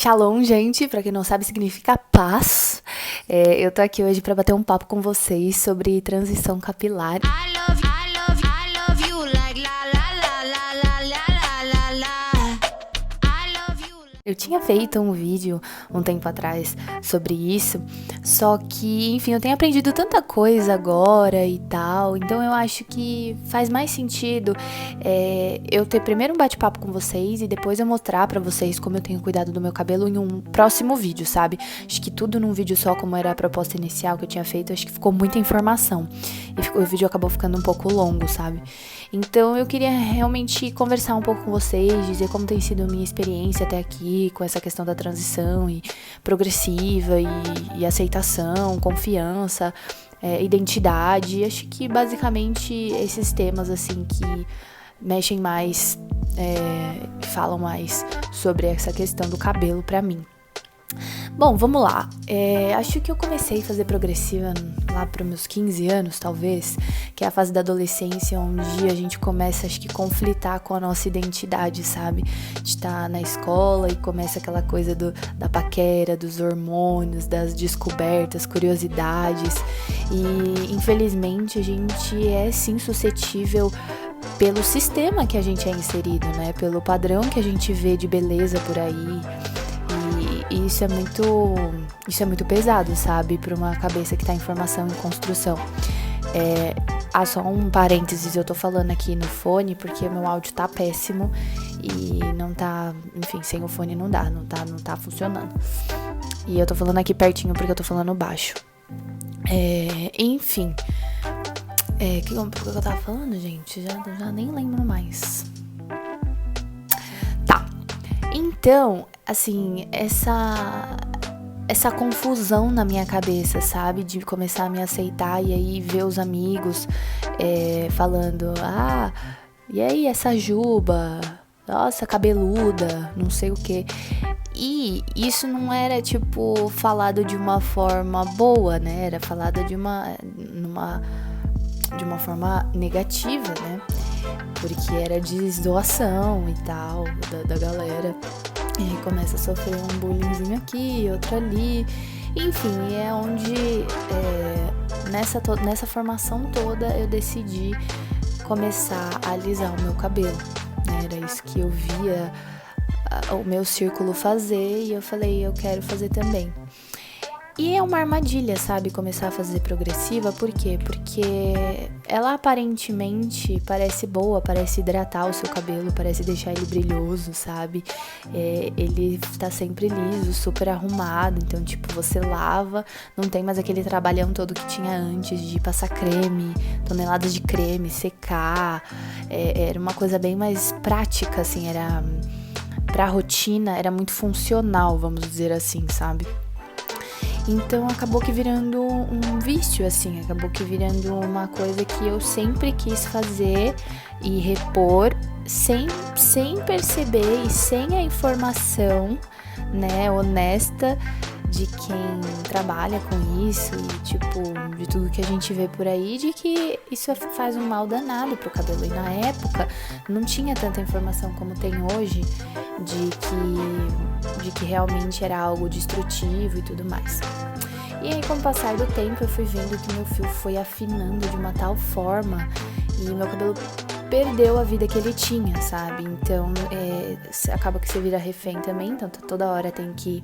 Shalom, gente, pra quem não sabe, significa paz. Eu tô aqui hoje pra bater um papo com vocês sobre transição capilar. I love you like la la la la la la la la la. I love you. Eu tinha feito um vídeo um tempo atrás sobre isso, só que, enfim, eu tenho aprendido tanta coisa agora e tal, então eu acho que faz mais sentido eu ter primeiro um bate-papo com vocês e depois eu mostrar pra vocês como eu tenho cuidado do meu cabelo em um próximo vídeo, sabe? Acho que tudo num vídeo só, como era a proposta inicial que eu tinha feito, acho que ficou muita informação e o vídeo acabou ficando um pouco longo, sabe? Então eu queria realmente conversar um pouco com vocês, dizer como tem sido a minha experiência até aqui, com essa questão da transição e progressiva e aceitação, confiança, identidade. Acho que basicamente esses temas assim que mexem mais, falam mais sobre essa questão do cabelo pra mim. Bom, vamos lá. Acho que eu comecei a fazer progressiva lá para meus 15 anos, talvez, que é a fase da adolescência, onde a gente começa, acho que, conflitar com a nossa identidade, sabe? A gente tá na escola e começa aquela coisa da paquera, dos hormônios, das descobertas, curiosidades. E, infelizmente, a gente é, sim, suscetível pelo sistema que a gente é inserido, né? Pelo padrão que a gente vê de beleza por aí. E isso é muito pesado, sabe? Para uma cabeça que tá em formação e construção. Só um parênteses, eu tô falando aqui no fone porque o meu áudio tá péssimo e não tá, enfim, sem o fone não dá, não tá funcionando. E eu tô falando aqui pertinho porque eu tô falando baixo. Enfim, o que eu tava falando, gente? Já nem lembro mais. Tá, então, assim, essa confusão na minha cabeça, sabe? De começar a me aceitar e aí ver os amigos falando, e aí essa juba, nossa, cabeluda, não sei o quê. E isso não era, tipo, falado de uma forma boa, né? Era falado de uma forma negativa, né? Porque era de zoação e tal, da galera. E aí começa a sofrer um bullyingzinho aqui, outro ali. Enfim, é onde nessa formação toda eu decidi começar a alisar o meu cabelo, né? Era isso que eu via o meu círculo fazer e eu falei, eu quero fazer também. E é uma armadilha, sabe, começar a fazer progressiva, por quê? Porque ela aparentemente parece boa, parece hidratar o seu cabelo, parece deixar ele brilhoso, sabe? Ele tá sempre liso, super arrumado, então, tipo, você lava, não tem mais aquele trabalhão todo que tinha antes de passar creme, toneladas de creme, secar, era uma coisa bem mais prática, assim, pra rotina, era muito funcional, vamos dizer assim, sabe? Então acabou que virando um vício, assim, acabou que virando uma coisa que eu sempre quis fazer e repor sem perceber e sem a informação, né, honesta de quem trabalha com isso e, tipo, de tudo que a gente vê por aí, de que isso faz um mal danado pro cabelo. E na época não tinha tanta informação como tem hoje de que realmente era algo destrutivo e tudo mais. E aí, com o passar do tempo, eu fui vendo que meu fio foi afinando de uma tal forma e meu cabelo perdeu a vida que ele tinha, sabe? Então, acaba que você vira refém também, então toda hora tem que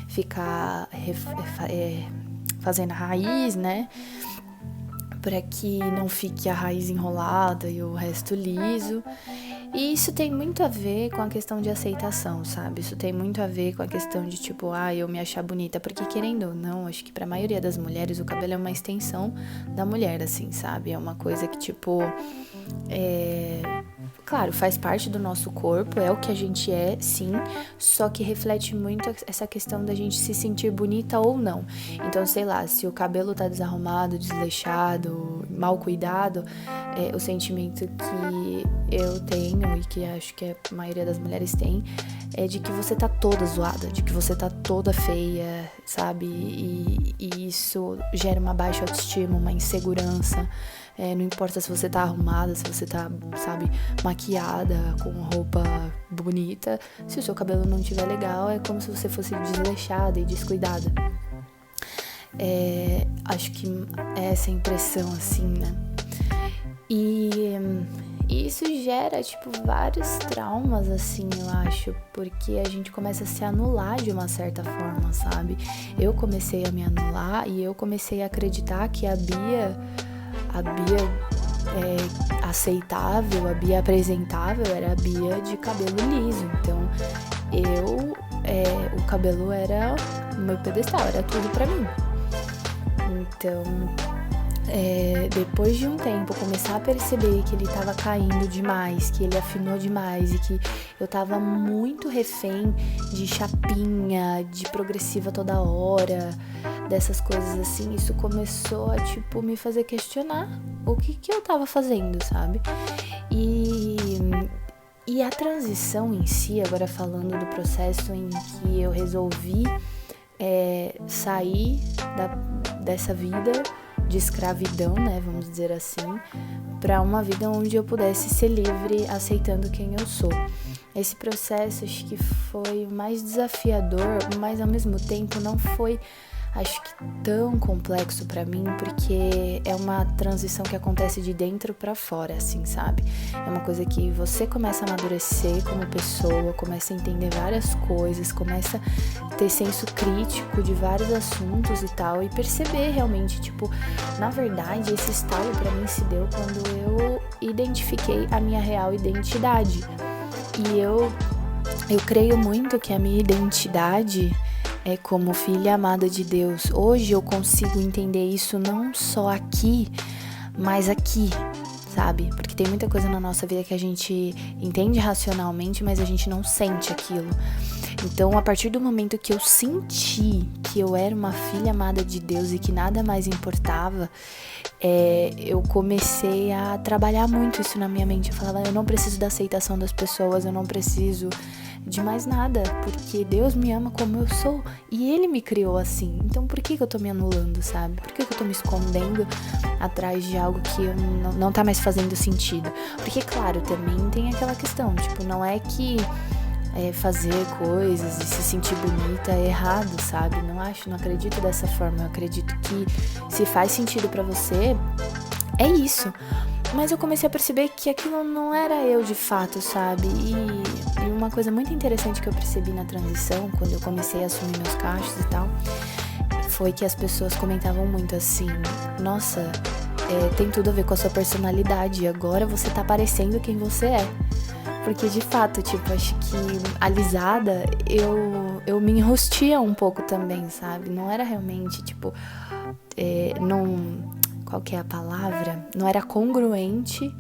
ficar fazendo raiz, né? Para que não fique a raiz enrolada e o resto liso. E isso tem muito a ver com a questão de aceitação, sabe? Isso tem muito a ver com a questão de, tipo, eu me achar bonita. Porque, querendo ou não, acho que pra maioria das mulheres, o cabelo é uma extensão da mulher, assim, sabe? É uma coisa que, tipo, claro, faz parte do nosso corpo, é o que a gente é, sim, só que reflete muito essa questão da gente se sentir bonita ou não. Então, sei lá, se o cabelo tá desarrumado, desleixado, mal cuidado, o sentimento que eu tenho e que acho que a maioria das mulheres tem é de que você tá toda zoada, de que você tá toda feia, sabe? E isso gera uma baixa autoestima, uma insegurança, Não importa se você tá arrumada, se você tá, sabe, maquiada, com roupa bonita. Se o seu cabelo não estiver legal, é como se você fosse desleixada e descuidada. Acho que é essa impressão, assim, né? E isso gera, tipo, vários traumas, assim, eu acho, porque a gente começa a se anular de uma certa forma, sabe? Eu comecei a me anular e eu comecei a acreditar que a Bia aceitável, a Bia apresentável era a Bia de cabelo liso. Então, o cabelo era o meu pedestal, era tudo pra mim. Então, depois de um tempo, começar a perceber que ele tava caindo demais, que ele afinou demais e que eu tava muito refém de chapinha, de progressiva toda hora, dessas coisas assim, isso começou a, tipo, me fazer questionar o que eu tava fazendo, sabe? E a transição em si, agora falando do processo em que eu resolvi sair dessa vida de escravidão, né, vamos dizer assim, para uma vida onde eu pudesse ser livre, aceitando quem eu sou. Esse processo acho que foi o mais desafiador, mas ao mesmo tempo não foi, acho que, tão complexo pra mim, porque é uma transição que acontece de dentro pra fora, assim, sabe? É uma coisa que você começa a amadurecer como pessoa, começa a entender várias coisas, começa a ter senso crítico de vários assuntos e tal, e perceber realmente, tipo, na verdade, esse estalo pra mim se deu quando eu identifiquei a minha real identidade. E eu creio muito que a minha identidade é como filha amada de Deus. Hoje eu consigo entender isso não só aqui, mas aqui, sabe? Porque tem muita coisa na nossa vida que a gente entende racionalmente, mas a gente não sente aquilo. Então, a partir do momento que eu senti que eu era uma filha amada de Deus e que nada mais importava, eu comecei a trabalhar muito isso na minha mente. Eu falava, eu não preciso da aceitação das pessoas, eu não preciso de mais nada, porque Deus me ama como eu sou e Ele me criou assim. Então por que eu tô me anulando, sabe? Por que eu tô me escondendo atrás de algo que não tá mais fazendo sentido? Porque, claro, também tem aquela questão, tipo, não é que fazer coisas e se sentir bonita é errado, sabe? Não acredito dessa forma. Eu acredito que se faz sentido pra você, é isso. Mas eu comecei a perceber que aquilo não era eu de fato, sabe? E uma coisa muito interessante que eu percebi na transição, quando eu comecei a assumir meus cachos e tal, foi que as pessoas comentavam muito assim, nossa, tem tudo a ver com a sua personalidade, agora você tá parecendo quem você é. Porque de fato, tipo, acho que alisada eu me enrostia um pouco também, sabe? Não era realmente, tipo, qual que é a palavra? Não era congruente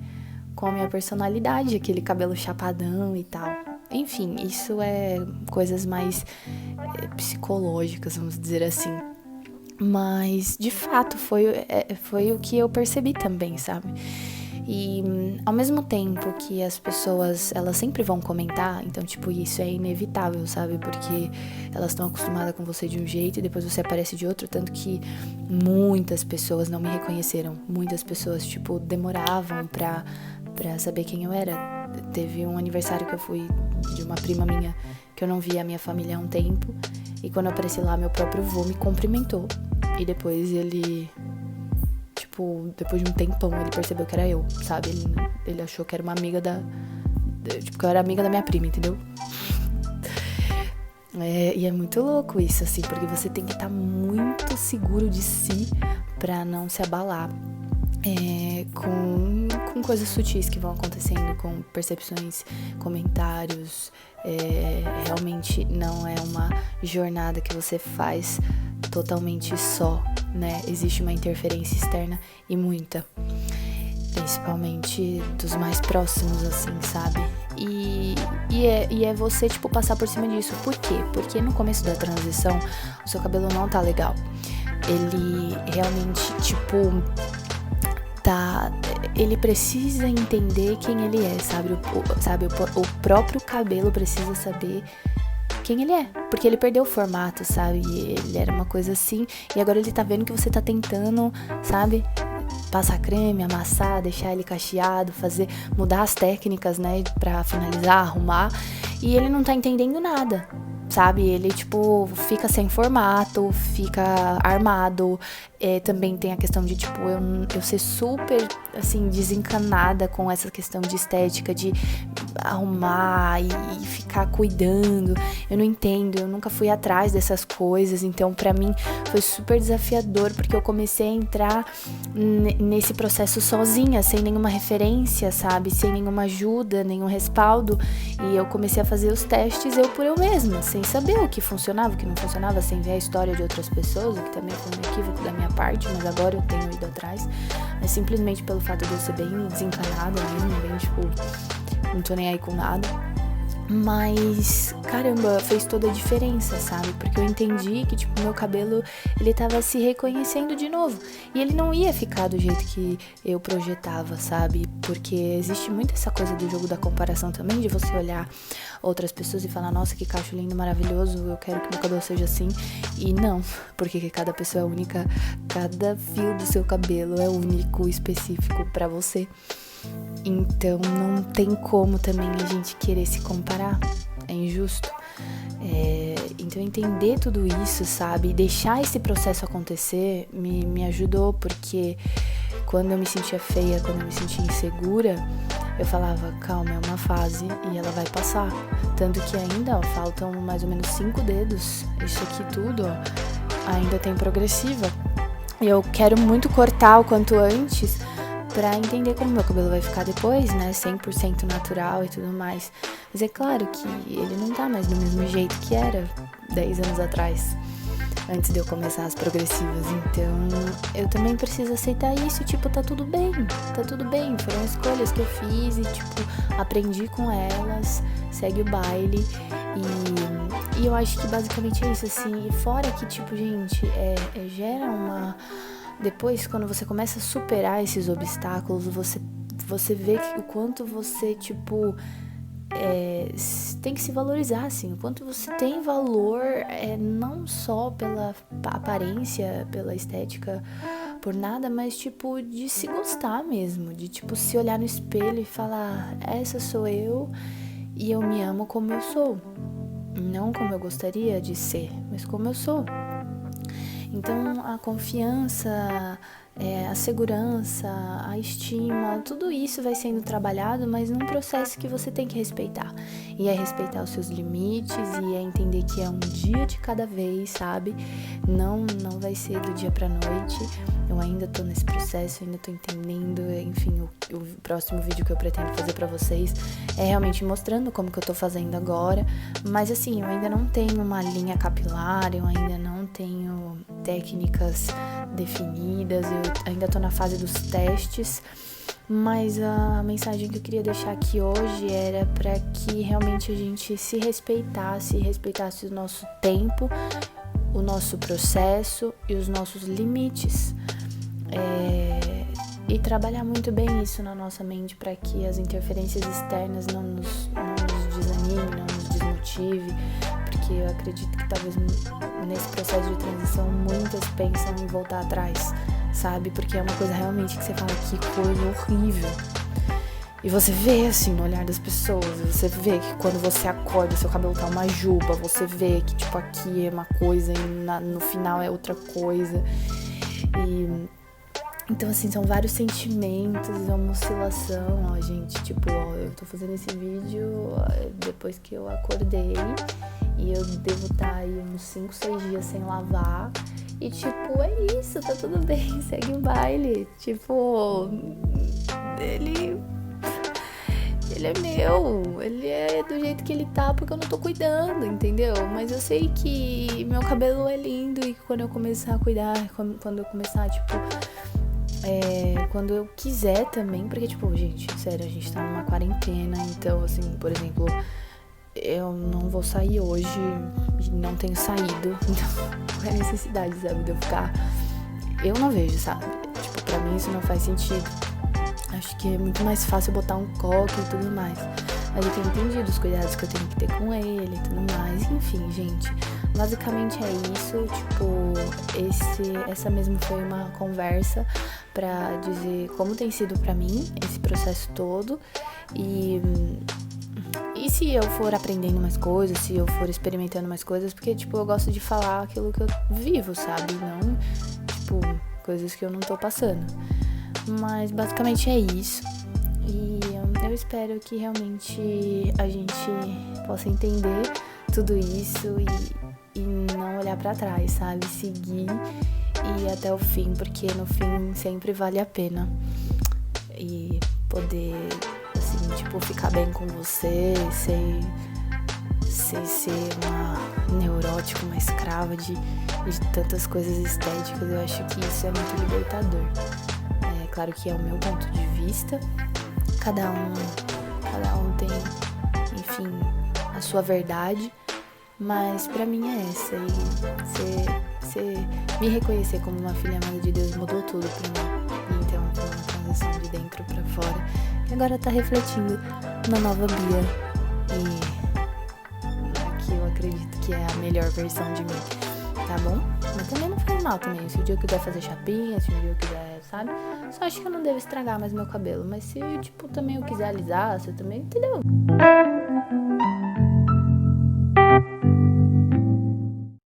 com a minha personalidade, aquele cabelo chapadão e tal. Enfim, isso é coisas mais psicológicas, vamos dizer assim. Mas, de fato, foi o que eu percebi também, sabe? E ao mesmo tempo que as pessoas, elas sempre vão comentar, então, tipo, isso é inevitável, sabe? Porque elas estão acostumadas com você de um jeito e depois você aparece de outro, tanto que muitas pessoas não me reconheceram. Muitas pessoas, tipo, demoravam pra saber quem eu era. Teve um aniversário que eu fui de uma prima minha, que eu não via a minha família há um tempo, e quando eu apareci lá, meu próprio avô me cumprimentou. E depois ele... depois de um tempão, ele percebeu que era eu, sabe? Ele achou que era uma amiga que eu era amiga da minha prima, entendeu? E é muito louco isso, assim, porque você tem que estar muito seguro de si pra não se abalar com coisas sutis que vão acontecendo, com percepções, comentários. Realmente não é uma jornada que você faz totalmente só, né? Existe uma interferência externa e muita, principalmente dos mais próximos, assim, sabe? E é você, tipo, passar por cima disso. Por quê? Porque no começo da transição, o seu cabelo não tá legal. Ele realmente, tipo, ele precisa entender quem ele é, sabe? O próprio cabelo precisa saber quem ele é, porque ele perdeu o formato, sabe? Ele era uma coisa assim, e agora ele tá vendo que você tá tentando, sabe? passar creme, amassar, deixar ele cacheado, mudar as técnicas, né, pra finalizar, arrumar, e ele não tá entendendo nada, sabe? Ele, tipo, fica sem formato, fica armado. Também tem a questão de, tipo, eu ser super, assim, desencanada com essa questão de estética, de arrumar e ficar cuidando. Eu não entendo, eu nunca fui atrás dessas coisas, então pra mim foi super desafiador, porque eu comecei a entrar nesse processo sozinha, sem nenhuma referência, sabe? Sem nenhuma ajuda, nenhum respaldo, e eu comecei a fazer os testes eu por eu mesma, sem saber o que funcionava, o que não funcionava, sem ver a história de outras pessoas, o que também foi um equívoco da minha parte, mas agora eu tenho ido atrás, mas simplesmente pelo fato de eu ser bem desencanada mesmo, bem tipo, não tô nem aí com nada. Mas, caramba, fez toda a diferença, sabe? Porque eu entendi que, tipo, meu cabelo, ele tava se reconhecendo de novo. E ele não ia ficar do jeito que eu projetava, sabe? Porque existe muito essa coisa do jogo da comparação também, de você olhar outras pessoas e falar, nossa, que cacho lindo, maravilhoso, eu quero que meu cabelo seja assim. E não, porque cada pessoa é única, cada fio do seu cabelo é único, específico pra você. Então não tem como também a gente querer se comparar, é injusto. Então entender tudo isso, sabe, e deixar esse processo acontecer me ajudou, porque quando eu me sentia feia, quando eu me sentia insegura, eu falava, calma, é uma fase e ela vai passar. Tanto que ainda, faltam mais ou menos 5 dedos, isso aqui tudo, ainda tem progressiva. Eu quero muito cortar o quanto antes, pra entender como meu cabelo vai ficar depois, né, 100% natural e tudo mais. Mas é claro que ele não tá mais do mesmo jeito que era 10 anos atrás, antes de eu começar as progressivas. Então, eu também preciso aceitar isso, tipo, tá tudo bem, foram escolhas que eu fiz e, tipo, aprendi com elas, segue o baile. E eu acho que basicamente é isso, assim, e fora que, tipo, gente, gera uma... Depois, quando você começa a superar esses obstáculos, você vê o quanto você, tipo, tem que se valorizar, assim, o quanto você tem valor, não só pela aparência, pela estética, por nada, mas, tipo, de se gostar mesmo, de, tipo, se olhar no espelho e falar, essa sou eu e eu me amo como eu sou, não como eu gostaria de ser, mas como eu sou. Então, a confiança, a segurança, a estima, tudo isso vai sendo trabalhado, mas num processo que você tem que respeitar. E é respeitar os seus limites, e é entender que é um dia de cada vez, sabe? Não vai ser do dia pra noite. Eu ainda tô nesse processo, ainda tô entendendo. Enfim, o próximo vídeo que eu pretendo fazer pra vocês é realmente mostrando como que eu tô fazendo agora. Mas assim, eu ainda não tenho uma linha capilar, eu ainda não tenho técnicas definidas, eu ainda tô na fase dos testes, mas a mensagem que eu queria deixar aqui hoje era para que realmente a gente se respeitasse o nosso tempo, o nosso processo e os nossos limites, e trabalhar muito bem isso na nossa mente para que as interferências externas não nos desanime, não nos desmotive, porque eu acredito que talvez nesse processo de transição muitas pensam em voltar atrás, sabe? Porque é uma coisa realmente que você fala, que coisa horrível. E você vê assim no olhar das pessoas, você vê que quando você acorda, seu cabelo tá uma juba, você vê que tipo aqui é uma coisa e no final é outra coisa. Então, assim, são vários sentimentos, é uma oscilação, ó, gente, tipo, eu tô fazendo esse vídeo depois que eu acordei e eu devo estar aí uns 5, 6 dias sem lavar e, tipo, é isso, tá tudo bem, segue o baile, tipo, ele é meu, ele é do jeito que ele tá porque eu não tô cuidando, entendeu? Mas eu sei que meu cabelo é lindo e quando eu começar a cuidar, quando eu começar, tipo... quando eu quiser também, porque, tipo, gente, sério, a gente tá numa quarentena, então, assim, por exemplo, eu não vou sair hoje, não tenho saído, então, qual é a necessidade, sabe, de eu ficar... Eu não vejo, sabe, tipo, pra mim isso não faz sentido, acho que é muito mais fácil botar um coque e tudo mais, mas eu tenho entendido os cuidados que eu tenho que ter com ele e tudo mais, enfim, gente, basicamente é isso, tipo, essa mesmo foi uma conversa pra dizer como tem sido pra mim esse processo todo e se eu for aprendendo mais coisas, se eu for experimentando mais coisas, porque, tipo, eu gosto de falar aquilo que eu vivo, sabe? Não, tipo, coisas que eu não tô passando. Mas, basicamente, é isso. E eu espero que realmente a gente possa entender tudo isso e não olhar pra trás, sabe? Seguir e ir até o fim, porque no fim sempre vale a pena. E poder, assim, tipo, ficar bem com você, sem ser uma neurótica, uma escrava de tantas coisas estéticas. Eu acho que isso é muito libertador. É claro que é o meu ponto de vista. Cada um tem, enfim, a sua verdade, mas pra mim é essa. E você me reconhecer como uma filha amada de Deus mudou tudo pra mim. Então foi uma transição de dentro pra fora. E agora tá refletindo uma nova Bia. E que eu acredito que é a melhor versão de mim, tá bom? Mas também não faz mal também. Se o dia eu quiser fazer chapinha, se o dia eu quiser, sabe? Só acho que eu não devo estragar mais meu cabelo. Mas se, tipo, também eu quiser alisar, você também, entendeu?